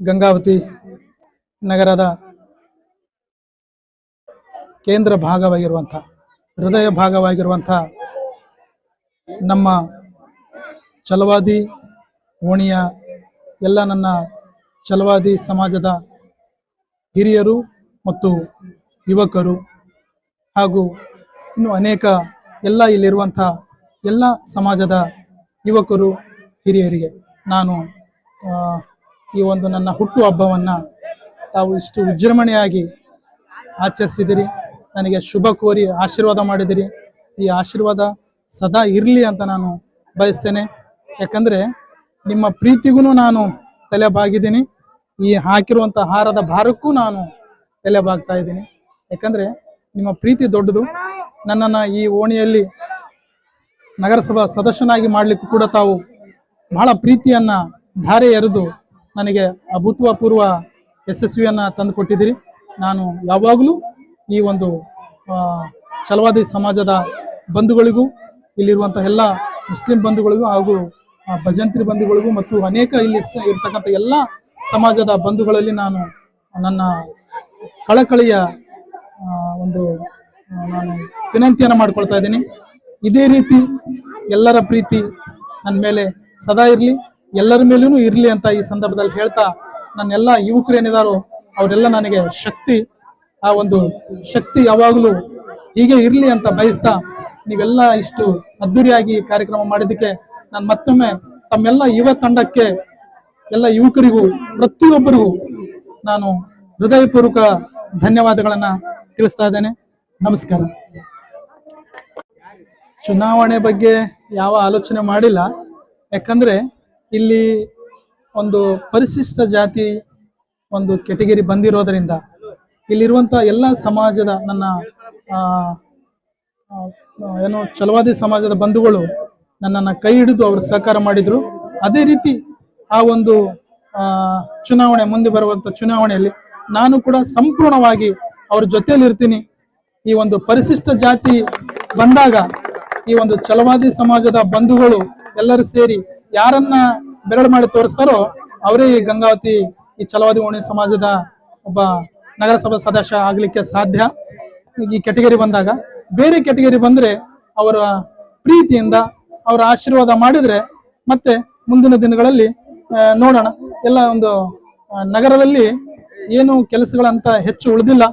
ಗಂಗಾವತಿ ನಗರದ ಕೇಂದ್ರ ಭಾಗವಾಗಿರುವಂಥ ಹೃದಯ ಭಾಗವಾಗಿರುವಂಥ ನಮ್ಮ ಛಲವಾದಿ ಓಣಿಯ ಎಲ್ಲ ನನ್ನ ಛಲವಾದಿ ಸಮಾಜದ ಹಿರಿಯರು ಮತ್ತು ಯುವಕರು ಹಾಗೂ ಇನ್ನು ಅನೇಕ ಎಲ್ಲ ಇಲ್ಲಿರುವಂಥ ಎಲ್ಲ ಸಮಾಜದ ಯುವಕರು ಹಿರಿಯರಿಗೆ ನಾನು ಈ ಒಂದು ನನ್ನ ಹುಟ್ಟು ಹಬ್ಬವನ್ನು ತಾವು ಇಷ್ಟು ವಿಜೃಂಭಣೆಯಾಗಿ ಆಚರಿಸಿದಿರಿ, ನನಗೆ ಶುಭ ಕೋರಿ ಆಶೀರ್ವಾದ ಮಾಡಿದಿರಿ. ಈ ಆಶೀರ್ವಾದ ಸದಾ ಇರಲಿ ಅಂತ ನಾನು ಬಯಸ್ತೇನೆ. ಯಾಕಂದರೆ ನಿಮ್ಮ ಪ್ರೀತಿಗೂ ನಾನು ತಲೆ ಬಾಗಿದ್ದೀನಿ, ಈ ಹಾಕಿರುವಂಥ ಹಾರದ ಭಾರಕ್ಕೂ ನಾನು ತಲೆ ಬಾಗ್ತಾ ಇದ್ದೀನಿ. ಯಾಕಂದರೆ ನಿಮ್ಮ ಪ್ರೀತಿ ದೊಡ್ಡದು. ನನ್ನನ್ನು ಈ ಓಣಿಯಲ್ಲಿ ನಗರಸಭಾ ಸದಸ್ಯನಾಗಿ ಮಾಡಲಿಕ್ಕೂ ಕೂಡ ತಾವು ಬಹಳ ಪ್ರೀತಿಯನ್ನು ಧಾರೆ ಎರೆದು ನನಗೆ ಅಭೂತಪೂರ್ವ ಯಶಸ್ವಿಯನ್ನು ತಂದುಕೊಟ್ಟಿದ್ದೀರಿ. ನಾನು ಯಾವಾಗಲೂ ಈ ಒಂದು ಛಲವಾದಿ ಸಮಾಜದ ಬಂಧುಗಳಿಗೂ, ಇಲ್ಲಿರುವಂಥ ಎಲ್ಲ ಮುಸ್ಲಿಂ ಬಂಧುಗಳಿಗೂ ಹಾಗೂ ಭಜಂತ್ರಿ ಬಂಧುಗಳಿಗೂ ಮತ್ತು ಅನೇಕ ಇಲ್ಲಿ ಇರ್ತಕ್ಕಂಥ ಎಲ್ಲ ಸಮಾಜದ ಬಂಧುಗಳಲ್ಲಿ ನಾನು ನನ್ನ ಕಳಕಳಿಯ ಒಂದು ನಾನು ವಿನಂತಿಯನ್ನು ಮಾಡ್ಕೊಳ್ತಾ ಇದ್ದೀನಿ. ಇದೇ ರೀತಿ ಎಲ್ಲರ ಪ್ರೀತಿ ನನ್ನ ಮೇಲೆ ಸದಾ ಇರಲಿ, ಎಲ್ಲರ ಮೇಲೂ ಇರಲಿ ಅಂತ ಈ ಸಂದರ್ಭದಲ್ಲಿ ಹೇಳ್ತಾ, ನನ್ನೆಲ್ಲ ಯುವಕರು ಏನಿದಾರೋ ಅವರೆಲ್ಲ ನನಗೆ ಶಕ್ತಿ, ಆ ಒಂದು ಶಕ್ತಿ ಯಾವಾಗಲೂ ಹೀಗೆ ಇರಲಿ ಅಂತ ಬಯಸ್ತಾ, ನೀವೆಲ್ಲ ಇಷ್ಟು ಅದ್ದೂರಿಯಾಗಿ ಕಾರ್ಯಕ್ರಮ ಮಾಡಿದ್ದಕ್ಕೆ ನಾನು ಮತ್ತೊಮ್ಮೆ ತಮ್ಮೆಲ್ಲ ಯುವ ತಂಡಕ್ಕೆ, ಎಲ್ಲ ಯುವಕರಿಗೂ ಪ್ರತಿಯೊಬ್ಬರಿಗೂ ನಾನು ಹೃದಯಪೂರ್ವಕ ಧನ್ಯವಾದಗಳನ್ನು ತಿಳಿಸ್ತಾ ಇದ್ದೇನೆ. ನಮಸ್ಕಾರ. ಚುನಾವಣೆ ಬಗ್ಗೆ ಯಾವ ಆಲೋಚನೆ ಮಾಡಿಲ್ಲ. ಯಾಕಂದರೆ ಇಲ್ಲಿ ಒಂದು ಪರಿಶಿಷ್ಟ ಜಾತಿ ಒಂದು ಕೆಟಗರಿ ಬಂದಿರೋದರಿಂದ ಇಲ್ಲಿರುವಂಥ ಎಲ್ಲ ಸಮಾಜದ ನನ್ನ ಏನು ಛಲವಾದಿ ಸಮಾಜದ ಬಂಧುಗಳು ನನ್ನನ್ನು ಕೈ ಹಿಡಿದು ಅವರು ಸಹಕಾರ ಮಾಡಿದರು. ಅದೇ ರೀತಿ ಆ ಒಂದು ಚುನಾವಣೆ, ಮುಂದೆ ಬರುವಂಥ ಚುನಾವಣೆಯಲ್ಲಿ ನಾನು ಕೂಡ ಸಂಪೂರ್ಣವಾಗಿ ಅವ್ರ ಜೊತೆಯಲ್ಲಿ ಇರ್ತೀನಿ. ಈ ಒಂದು ಪರಿಶಿಷ್ಟ ಜಾತಿ ಬಂದಾಗ ಈ ಒಂದು ಛಲವಾದಿ ಸಮಾಜದ ಬಂಧುಗಳು ಎಲ್ಲರೂ ಸೇರಿ ಯಾರನ್ನ ಬೆರಳು ಮಾಡಿ ತೋರಿಸ್ತಾರೋ ಅವರೇ ಈ ಗಂಗಾವತಿ ಈ ಛಲವಾದಿ ಓಣಿ ಸಮಾಜದ ಒಬ್ಬ ನಗರಸಭಾ ಸದಸ್ಯ ಆಗಲಿಕ್ಕೆ ಸಾಧ್ಯ. ಈ ಕೆಟಗರಿ ಬಂದಾಗ, ಬೇರೆ ಕೆಟಗರಿ ಬಂದರೆ ಅವರ ಪ್ರೀತಿಯಿಂದ ಅವರ ಆಶೀರ್ವಾದ ಮಾಡಿದರೆ ಮತ್ತೆ ಮುಂದಿನ ದಿನಗಳಲ್ಲಿ ನೋಡೋಣ. ಎಲ್ಲ ಒಂದು ನಗರದಲ್ಲಿ ಏನು ಕೆಲಸಗಳಂತ ಹೆಚ್ಚು ಉಳಿದಿಲ್ಲ.